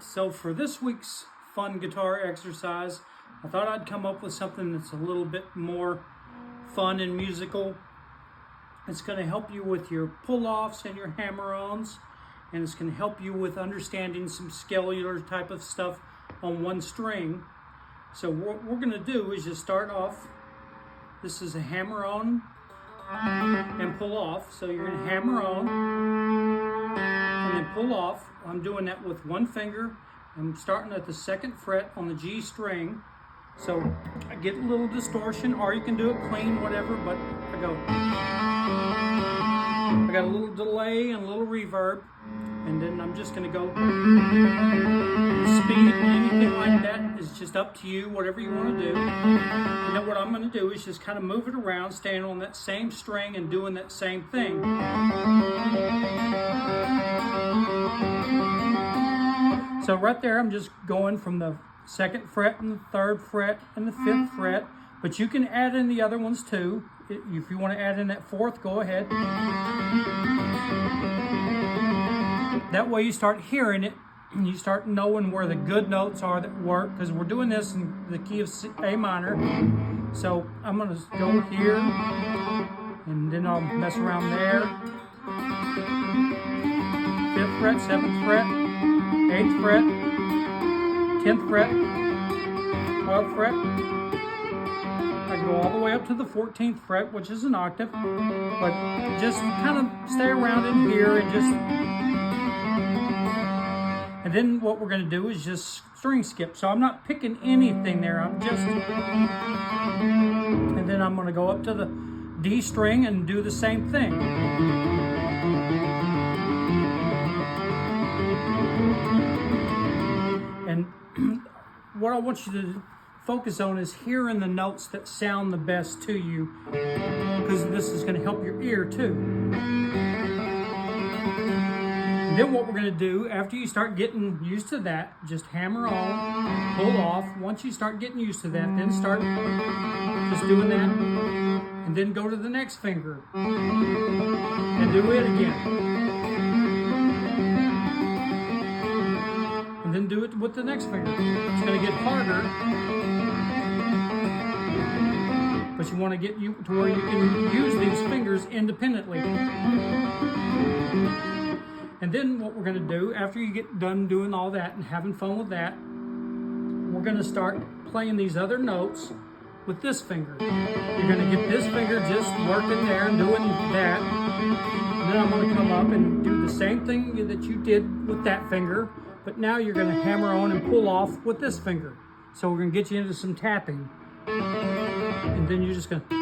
So for this week's fun guitar exercise, I thought I'd come up with something that's a little bit more fun and musical. It's going to help you with your pull-offs and your hammer-ons, and it's going to help you with understanding some scalar type of stuff on one string. So what we're going to do is just start off. This is a hammer-on and pull off. So you're going to hammer on and then pull off. I'm doing that with one finger. I'm starting at the 2nd fret on the G string. So I get a little distortion, or you can do it clean, whatever, but I got a little delay and a little reverb, and then I'm just going to go. Speed and anything like that is just up to you, whatever you want to do. And then what I'm going to do is just kind of move it around, staying on that same string and doing that same thing. So right there, I'm just going from the 2nd fret and the 3rd fret and the 5th fret, but you can add in the other ones too. If you want to add in that 4th, go ahead. That way you start hearing it and you start knowing where the good notes are that work, because we're doing this in the key of A minor. So I'm going to go here and then I'll mess around there. 5th fret, 7th fret, 8th fret, 10th fret, 12th fret. I can go all the way up to the 14th fret, which is an octave, but just kind of stay around in here and just. And then what we're going to do is just string skip. So I'm not picking anything there. I'm just. And then I'm going to go up to the D string and do the same thing. And what I want you to focus on is hearing the notes that sound the best to you, because this is going to help your ear too. And then what we're going to do, after you start getting used to that, just hammer on, pull off. Once you start getting used to that, then start just doing that, and then go to the next finger and do it again. Then do it with the next finger. It's going to get harder, but you want to get you to where you can use these fingers independently. And then what we're going to do, after you get done doing all that and having fun with that, we're going to start playing these other notes with this finger. You're going to get this finger just working there and doing that. And then I'm going to come up and do the same thing that you did with that finger. But now you're going to hammer on and pull off with this finger. So we're going to get you into some tapping. And then you're just going to.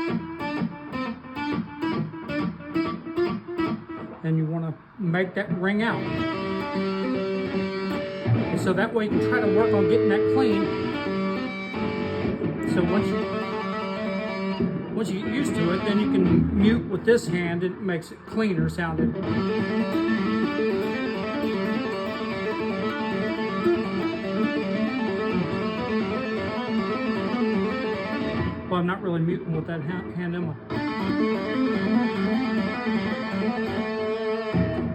And you want to make that ring out. And so that way you can try to work on getting that clean. So once you get used to it, then you can mute with this hand. It makes it cleaner sounding. Well, I'm not really muting with that hand, am I?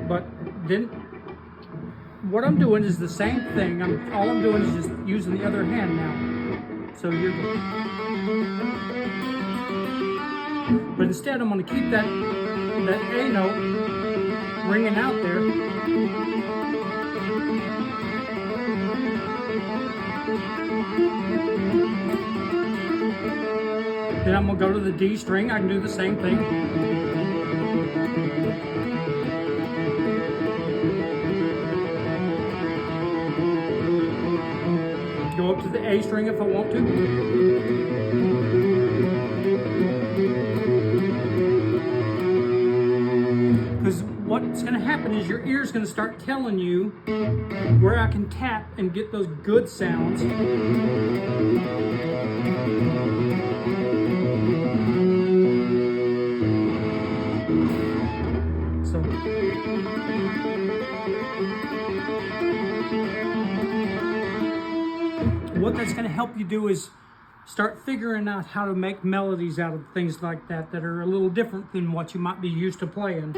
But then, what I'm doing is the same thing. All I'm doing is just using the other hand now. So you're. But instead, I'm going to keep that A note ringing out there. Then I'm going to go to the D string. I can do the same thing. Go up to the A string if I want to. Because what's going to happen is your ear's going to start telling you where I can tap and get those good sounds. So what that's going to help you do is start figuring out how to make melodies out of things like that are a little different than what you might be used to playing.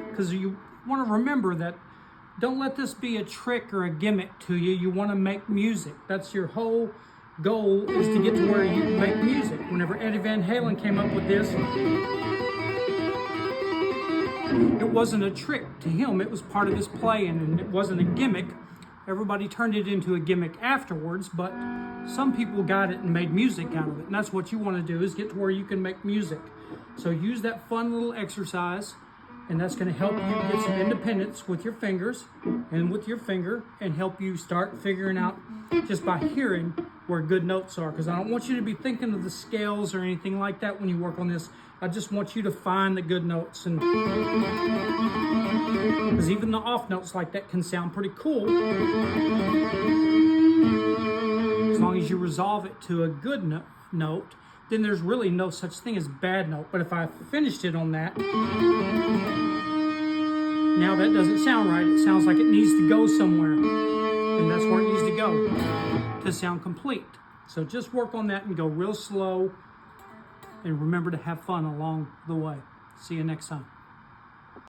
Because you want to remember that don't let this be a trick or a gimmick to you. You want to make music. That's your whole goal, is to get to where you can make music. Whenever Eddie Van Halen came up with this, it wasn't a trick to him. It was part of his playing, and it wasn't a gimmick. Everybody turned it into a gimmick afterwards, but some people got it and made music out of it. And that's what you want to do, is get to where you can make music. So use that fun little exercise, and that's going to help you get some independence with your fingers and with your finger, and help you start figuring out just by hearing where good notes are. Because I don't want you to be thinking of the scales or anything like that when you work on this. I just want you to find the good notes, and because even the off notes like that can sound pretty cool as long as you resolve it to a good note. Then there's really no such thing as bad note. But if I finished it on that, now that doesn't sound right. It sounds like it needs to go somewhere, and that's where it needs to go to sound complete. So just work on that and go real slow, and remember to have fun along the way. See you next time.